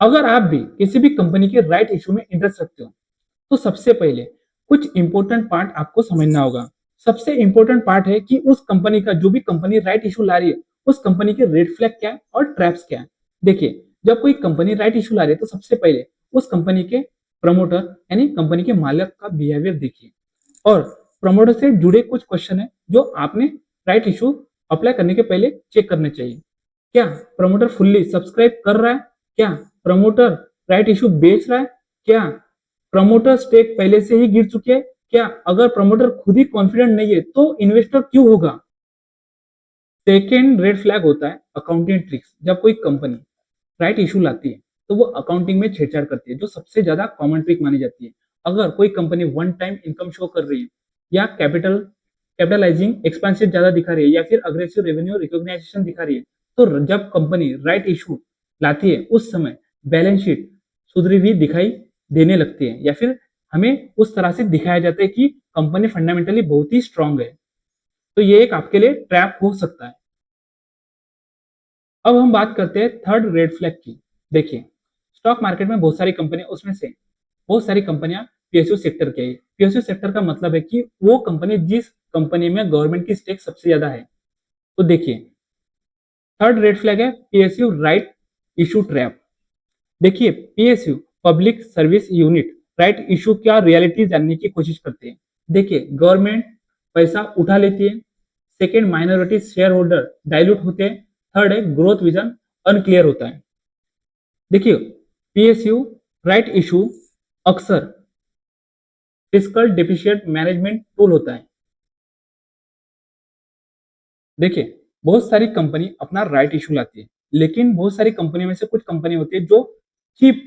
अगर आप भी किसी भी कंपनी के राइट इशू में इंटरेस्ट रखते हो तो सबसे पहले कुछ इंपॉर्टेंट पार्ट आपको समझना होगा। सबसे इंपॉर्टेंट पार्ट है कि उस कंपनी का, जो भी कंपनी राइट इशू ला रही है, उस कंपनी के रेड फ्लैग क्या है और ट्रैप्स क्या है। देखिए, जब कोई कंपनी राइट इशू ला रही है तो सबसे पहले उस कंपनी के प्रमोटर यानी कंपनी के मालिक का बिहेवियर देखिए, और प्रमोटर से जुड़े कुछ क्वेश्चन है जो आपने राइट इशू अप्लाई करने के पहले चेक करने चाहिए। क्या प्रमोटर फुल्ली सब्सक्राइब कर रहा है? क्या प्रमोटर राइट इशू बेच रहा है? क्या प्रमोटर स्टेक पहले से ही गिर चुके हैं? क्या अगर प्रमोटर खुद ही कॉन्फिडेंट नहीं है तो इन्वेस्टर क्यों होगा? सेकेंड रेड फ्लैग होता है अकाउंटिंग ट्रिक्स। जब कोई कंपनी राइट इशू लाती है तो वो अकाउंटिंग में छेड़छाड़ करती है, जो सबसे ज्यादा कॉमन ट्रिक मानी जाती है। अगर कोई company one time income show कर रही है, या कैपिटलाइजिंग एक्सपेंसेस ज्यादा दिखा रही है, या फिर अग्रेसिव रेवेन्यू रिकॉग्नाइजेशन दिखा रही है, तो जब कंपनी राइट इशू लाती है उस समय बैलेंस शीट सुधरी हुई दिखाई देने लगती है, या फिर हमें उस तरह से दिखाया जाता है कि कंपनी फंडामेंटली बहुत ही स्ट्रांग है। तो ये एक आपके लिए ट्रैप हो सकता है। अब हम बात करते हैं थर्ड रेड फ्लैग की। देखिए, स्टॉक मार्केट में बहुत सारी कंपनियां, उसमें से बहुत सारी कंपनियां पीएसयू सेक्टर की है। पीएसयू सेक्टर का मतलब है कि वो कंपनी जिस कंपनी में गवर्नमेंट की स्टेक सबसे ज्यादा है। तो देखिए, थर्ड रेड फ्लैग है पीएसयू राइट इशू ट्रैप। देखिए, PSU public service unit right issue क्या रियलिटी जानने की कोशिश करते हैं। देखिए, गवर्नमेंट पैसा उठा लेती है। Second, minority share holder dilute होते हैं। थर्ड है ग्रोथ विजन अनक्लियर होता है। देखिए, पीएसयू राइट इशू अक्सर फिस्कल डेफिशिएंट मैनेजमेंट टूल होता है। देखिए, बहुत सारी कंपनी अपना राइट इशू लाती है, लेकिन बहुत सारी कंपनी में से कुछ कंपनी होती है जो चीप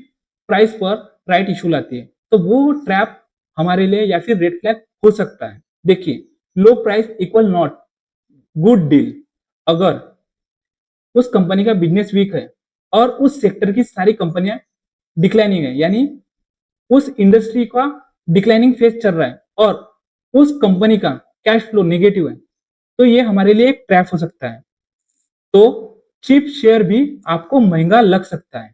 प्राइस पर राइट इशू लाती है। तो वो ट्रैप हमारे लिए या फिर रेड फ्लैग हो सकता है। देखिए, लो price equal not good deal. अगर उस कंपनी का बिजनेस वीक है और उस सेक्टर की सारी कंपनियां डिक्लाइनिंग है, यानी उस इंडस्ट्री का डिक्लाइनिंग फेज चल रहा है और उस कंपनी का कैश फ्लो नेगेटिव है, तो ये हमारे लिए एक ट्रैप हो सकता है। तो चीप शेयर भी आपको महंगा लग सकता है।